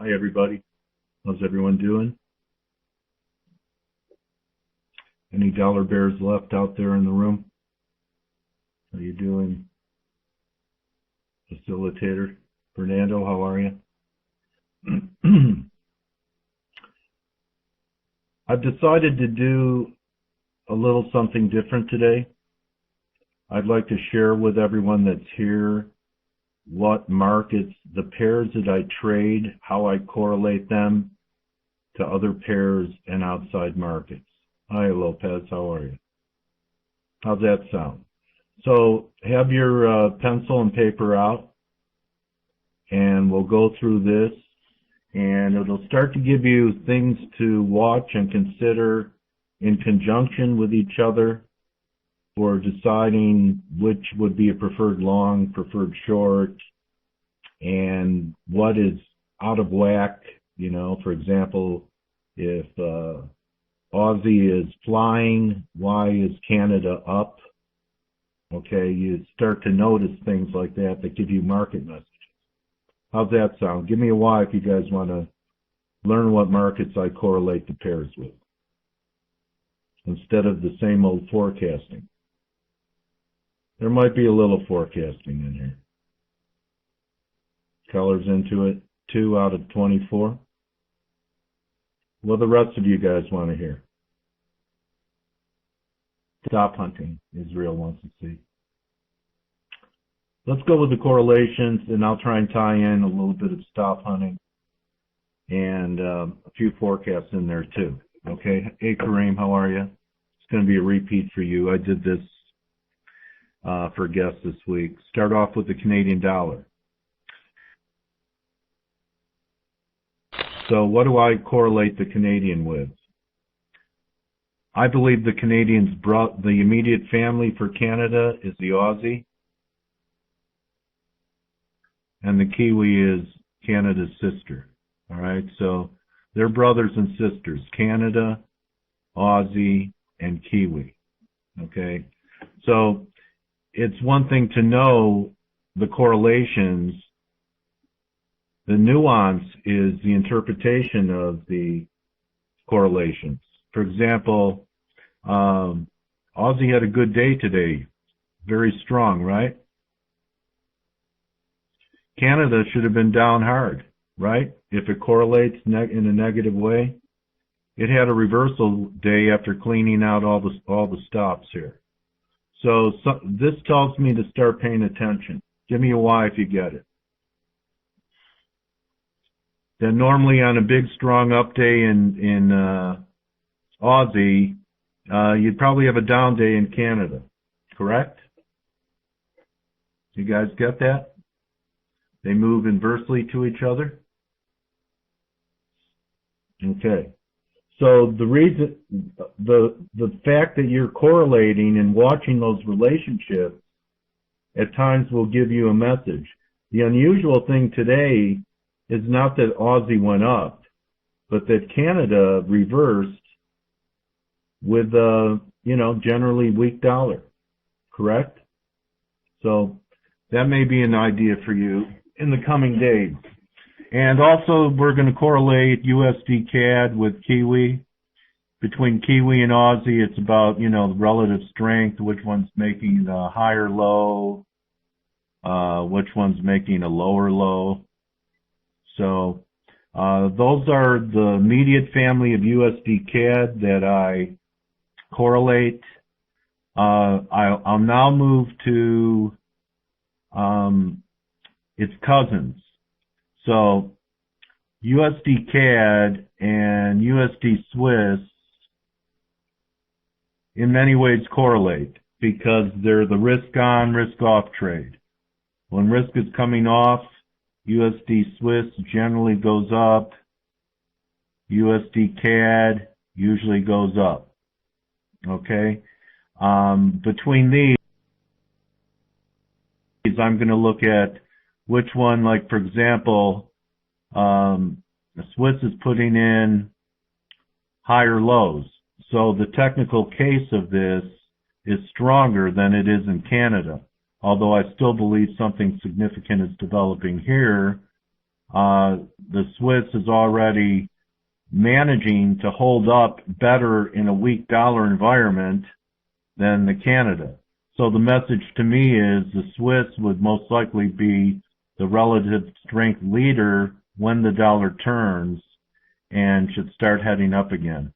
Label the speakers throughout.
Speaker 1: Hi, everybody. How's everyone doing? Any dollar bears left out there in the room? How you doing, facilitator? Fernando, how are you? I've decided to do a little something different today. I'd like to share with everyone that's here what markets, the pairs that I trade, how I correlate them to other pairs and outside markets. Hi, Lopez. How are you? How's that sound? So have your pencil and paper out, and we'll go through this, and it'll start to give you things to watch and consider in conjunction with each other for deciding which would be a preferred long, preferred short, and what is out of whack. You know, for example, if Aussie is flying, why is Canada up? Okay, you start to notice things like that that give you market messages. How's that sound? Give me a Y if you guys want to learn what markets I correlate the pairs with, instead of the same old forecasting. There might be a little forecasting in here. Colors into it, 2 out of 24. What the rest of you guys want to hear? Stop hunting, Israel wants to see. Let's go with the correlations, and I'll try and tie in a little bit of stop hunting and a few forecasts in there too. Okay. Hey, Kareem, how are you? It's going to be a repeat for you. I did this for guests this week. Start off with the Canadian dollar. So what do I correlate the Canadian with? I believe the Canadians brought the immediate family for Canada is the Aussie, and the Kiwi is Canada's sister. All right, so they're brothers and sisters, Canada, Aussie, and Kiwi. Okay, so it's one thing to know the correlations. The nuance is the interpretation of the correlations. For example, Aussie had a good day today, very strong, right? Canada should have been down hard, right? If it correlates in a negative way. It had a reversal day after cleaning out all the stops here. So this tells me to start paying attention. Give me a Y if you get it. Then normally on a big strong up day in Aussie, you'd probably have a down day in Canada, correct? You guys get that? They move inversely to each other? Okay. So the reason, the fact that you're correlating and watching those relationships at times will give you a message. The unusual thing today is not that Aussie went up, but that Canada reversed with generally weak dollar, correct? So that may be an idea for you in the coming days. And also we're going to correlate USD CAD with Kiwi. Between Kiwi and Aussie, it's about, the relative strength, which one's making a higher low, which one's making a lower low. So those are the immediate family of USD CAD that I correlate. I'll now move to its cousins. So USD CAD and USD Swiss in many ways correlate because they're the risk on, risk off trade. When risk is coming off, USD Swiss generally goes up. USD CAD usually goes up. Okay? Between these, I'm going to look at which one, like for example, the Swiss is putting in higher lows. So the technical case of this is stronger than it is in Canada. Although I still believe something significant is developing here, the Swiss is already managing to hold up better in a weak dollar environment than the Canada. So the message to me is the Swiss would most likely be the relative strength leader when the dollar turns and should start heading up again.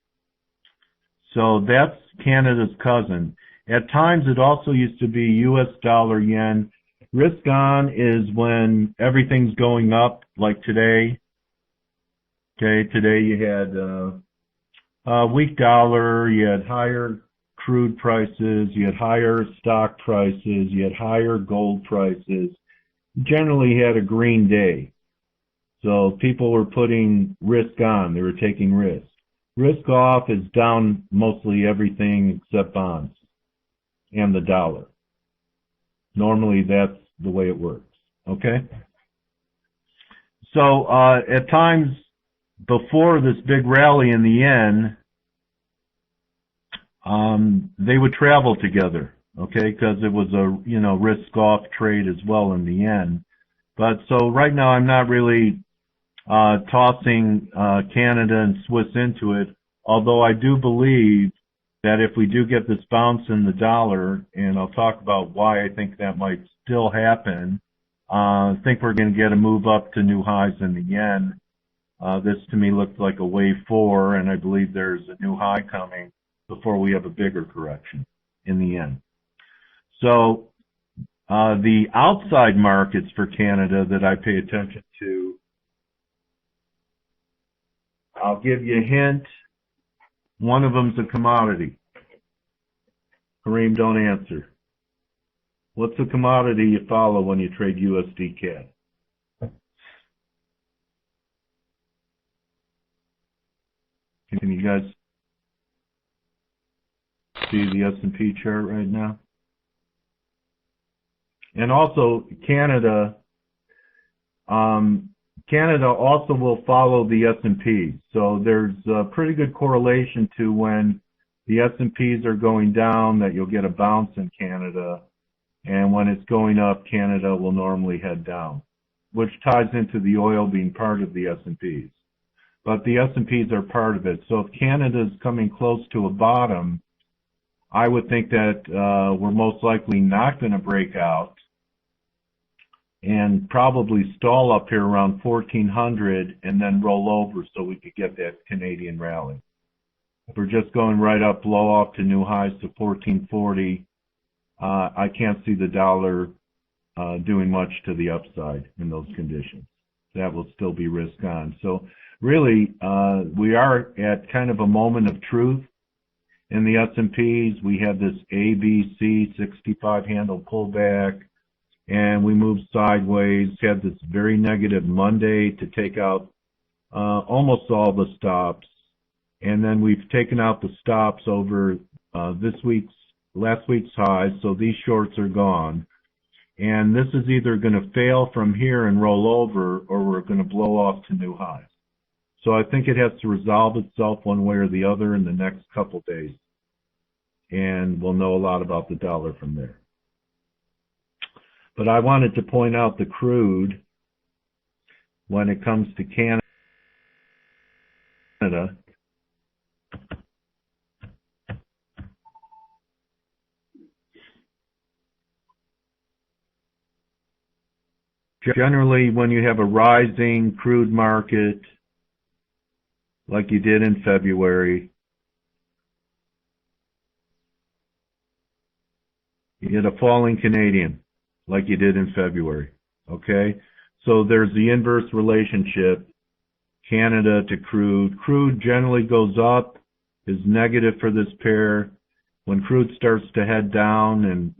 Speaker 1: So that's Canada's cousin. At times it also used to be US dollar yen. Risk on is when everything's going up, like today. Okay, today you had a weak dollar, you had higher crude prices, you had higher stock prices, you had higher gold prices. Generally you had a green day. So people were putting risk on, they were taking risk. Risk off is down mostly everything except bonds and the dollar. Normally that's the way it works, okay? So at times before this big rally in the yen, they would travel together, okay, because it was a risk-off trade as well in the yen. But so right now I'm not really tossing Canada and Swiss into it, although I do believe that if we do get this bounce in the dollar, and I'll talk about why I think that might still happen, I think we're going to get a move up to new highs in the yen. This to me looks like a wave 4, and I believe there's a new high coming before we have a bigger correction in the yen. So the outside markets for Canada that I pay attention to, I'll give you a hint. One of them's a commodity. Kareem, don't answer. What's the commodity you follow when you trade USD CAD? Can you guys see the S&P chart right now? And also Canada, Canada also will follow the S&P. So there's a pretty good correlation to when the S&Ps are going down that you'll get a bounce in Canada. And when it's going up, Canada will normally head down, which ties into the oil being part of the S&Ps. But the S&Ps are part of it. So if Canada's coming close to a bottom, I would think that we're most likely not going to break out and probably stall up here around 1400 and then roll over so we could get that Canadian rally. If we're just going right up, blow off to new highs to 1440, I can't see the dollar doing much to the upside in those conditions. That will still be risk on. So really, we are at kind of a moment of truth in the S&Ps. We had this ABC 65 handle pullback, and we moved sideways, had this very negative Monday to take out almost all the stops. And then we've taken out the stops over last week's highs, so these shorts are gone. And this is either going to fail from here and roll over, or we're going to blow off to new highs. So I think it has to resolve itself one way or the other in the next couple days. And we'll know a lot about the dollar from there. But I wanted to point out the crude when it comes to Canada. Generally, when you have a rising crude market, like you did in February, you get a falling Canadian, like you did in February, okay? So there's the inverse relationship, Canada to crude. Crude generally goes up, is negative for this pair. When crude starts to head down, and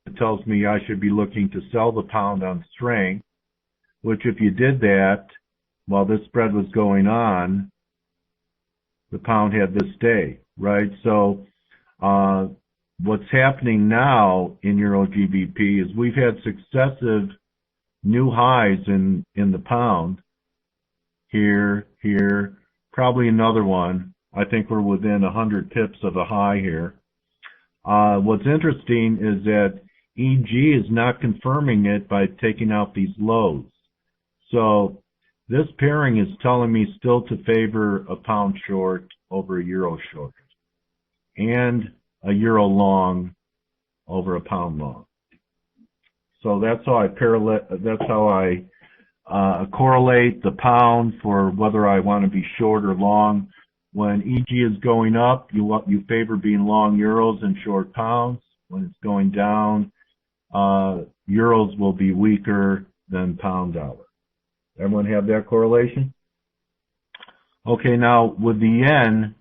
Speaker 1: it tells me I should be looking to sell the pound on strength, which if you did that while this spread was going on, the pound had this day, right? So what's happening now in Euro GBP is we've had successive new highs in the pound. Here, probably another one. I think we're within 100 pips of a high here. What's interesting is that EG is not confirming it by taking out these lows. So this pairing is telling me still to favor a pound short over a euro short and a euro long over a pound long. So that's how I correlate the pound for whether I want to be short or long. When EG is going up, you favor being long euros and short pounds. When it's going down, euros will be weaker than pound dollar. Everyone have that correlation? Okay, now with the yen,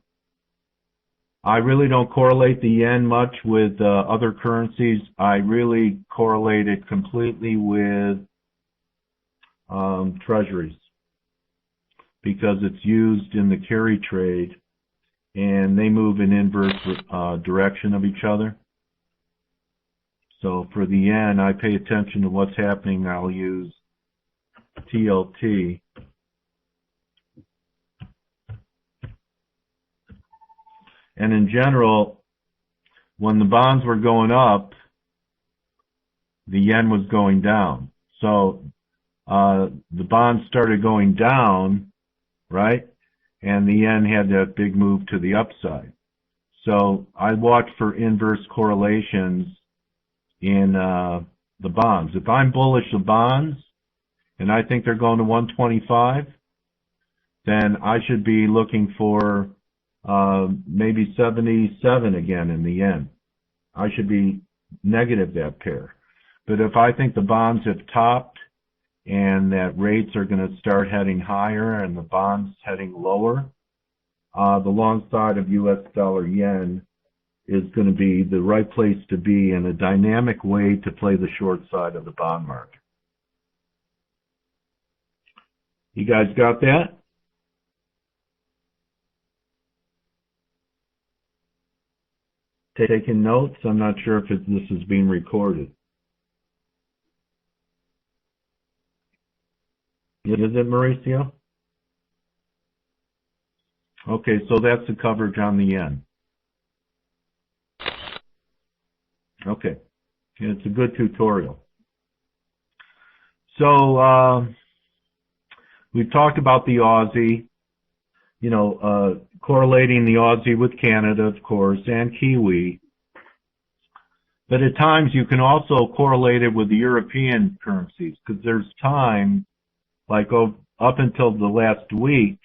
Speaker 1: I really don't correlate the yen much with other currencies. I really correlate it completely with treasuries because it's used in the carry trade and they move in inverse direction of each other. So for the yen, I pay attention to what's happening. I'll use TLT. And in general, when the bonds were going up, the yen was going down. So the bonds started going down, right? And the yen had that big move to the upside. So I watch for inverse correlations in the bonds. If I'm bullish of bonds and I think they're going to 125, then I should be looking for maybe 77 again in the yen. I should be negative that pair. But if I think the bonds have topped and that rates are going to start heading higher and the bonds heading lower, the long side of US dollar yen is going to be the right place to be in a dynamic way to play the short side of the bond market. You guys got that? Taking notes? I'm not sure if this is being recorded. Is it, Mauricio? Okay, so that's the coverage on the yen. Okay, it's a good tutorial. So we've talked about the Aussie, correlating the Aussie with Canada, of course, and Kiwi. But at times you can also correlate it with the European currencies because there's time, like up until the last week,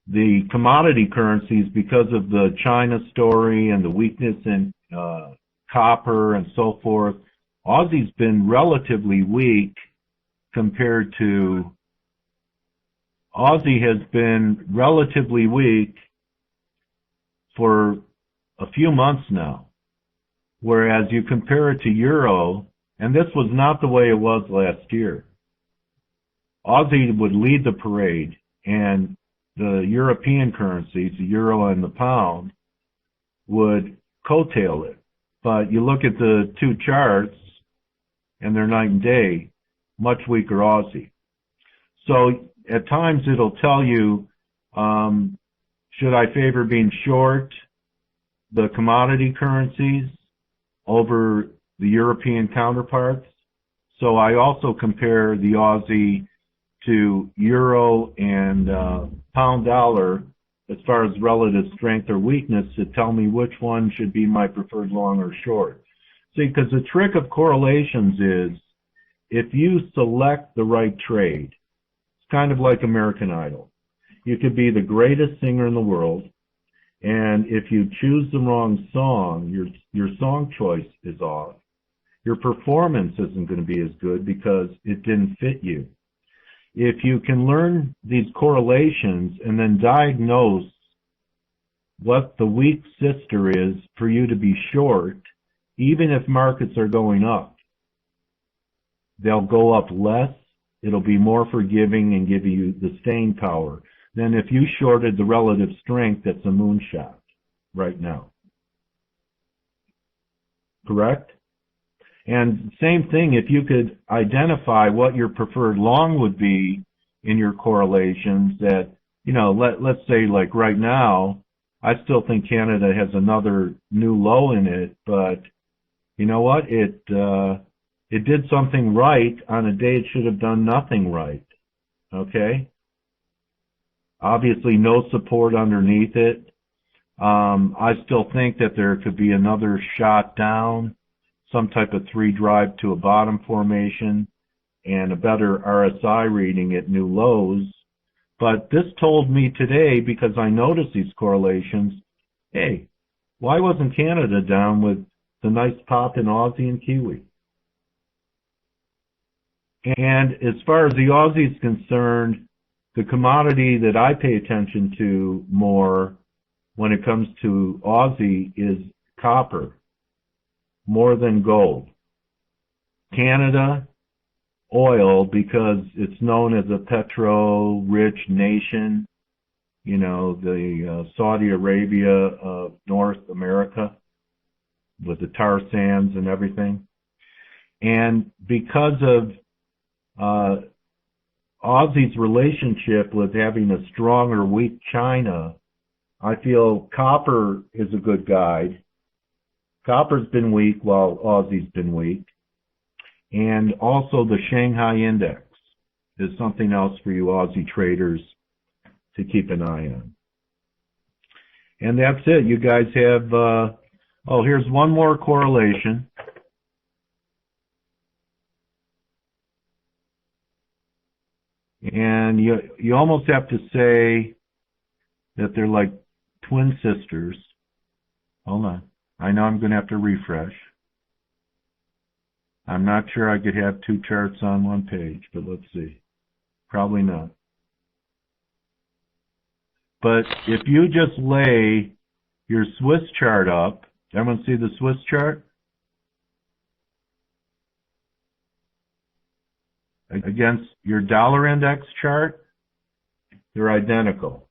Speaker 1: the commodity currencies, because of the China story and the weakness in copper and so forth, Aussie's been relatively weak compared to Aussie has been relatively weak for a few months now. Whereas you compare it to Euro, and this was not the way it was last year. Aussie would lead the parade, and the European currencies, the Euro and the Pound, would coattail it. But you look at the two charts, and they're night and day, much weaker Aussie. So at times it'll tell you, should I favor being short the commodity currencies over the European counterparts? So I also compare the Aussie to Euro and Pound dollar as far as relative strength or weakness to tell me which one should be my preferred long or short. See, because the trick of correlations is if you select the right trade, it's kind of like American Idol. You could be the greatest singer in the world, and if you choose the wrong song, your song choice is off. Your performance isn't going to be as good because it didn't fit you. If you can learn these correlations and then diagnose what the weak sister is for you to be short, even if markets are going up, they'll go up less, it'll be more forgiving and give you the staying power than if you shorted the relative strength that's a moonshot right now. Correct? And same thing, if you could identify what your preferred long would be in your correlations that, let's say like right now, I still think Canada has another new low in it, but you know what? It did something right on a day it should have done nothing right. Okay? Obviously no support underneath it. I still think that there could be another shot down, some type of 3 drive to a bottom formation, and a better RSI reading at new lows. But this told me today, because I noticed these correlations, hey, why wasn't Canada down with the nice pop in Aussie and Kiwi? And as far as the Aussie is concerned, the commodity that I pay attention to more when it comes to Aussie is copper, more than gold. Canada, oil, because it's known as a petro-rich nation, you know, the Saudi Arabia of North America with the tar sands and everything. And because of Aussie's relationship with having a strong or weak China, I feel copper is a good guide. Copper's been weak while Aussie's been weak. And also the Shanghai Index is something else for you Aussie traders to keep an eye on. And that's it. You guys have, here's one more correlation. And you almost have to say that they're like twin sisters. Hold on. I know I'm going to have to refresh. I'm not sure I could have 2 charts on one page, but let's see. Probably not. But if you just lay your Swiss chart up, everyone see the Swiss chart? Against your dollar index chart, they're identical.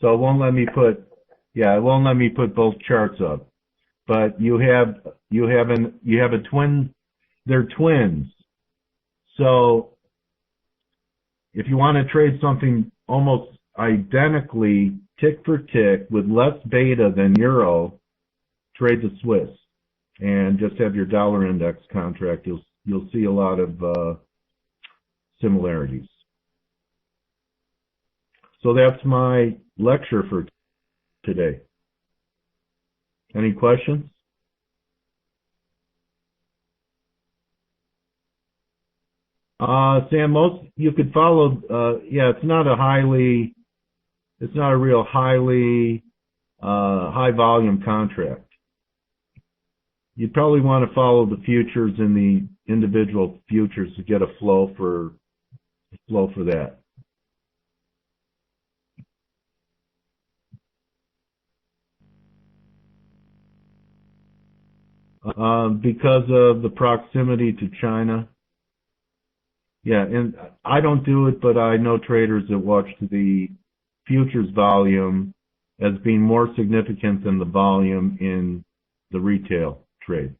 Speaker 1: So it won't let me put both charts up. But you have a twin, they're twins. So if you want to trade something almost identically tick for tick with less beta than euro, trade the Swiss and just have your dollar index contract. You'll see a lot of similarities. So that's my lecture for today. Any questions? Sam, you could follow. It's not a real highly high volume contract. You'd probably want to follow the futures in the individual futures to get a flow for that. Because of the proximity to China. Yeah, and I don't do it, but I know traders that watch the futures volume as being more significant than the volume in the retail trade.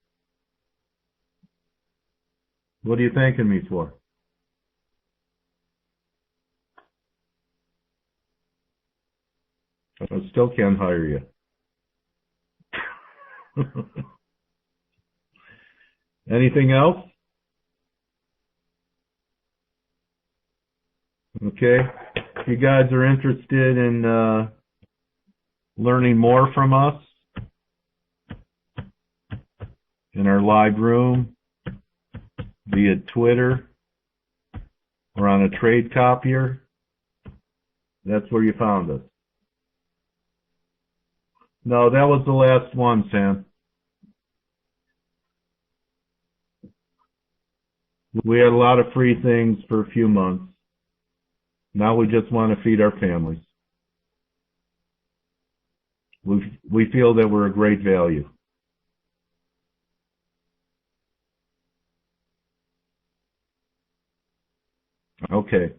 Speaker 1: What are you thanking me for? I still can't hire you. Anything else? Okay. If you guys are interested in learning more from us in our live room, via Twitter, or on a trade copier, that's where you found us. No, that was the last one, Sam. We had a lot of free things for a few months. Now we just want to feed our families. We feel that we're a great value. Okay.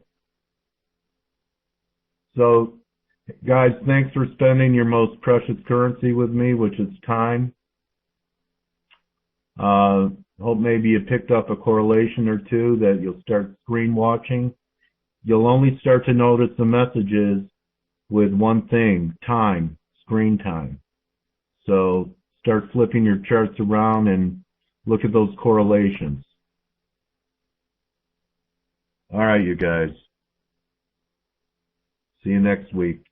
Speaker 1: So, guys, thanks for spending your most precious currency with me, which is time. Hope maybe you picked up a correlation or two that you'll start screen watching. You'll only start to notice the messages with one thing, time, screen time. So start flipping your charts around and Look at those correlations. All right, you guys. See you next week.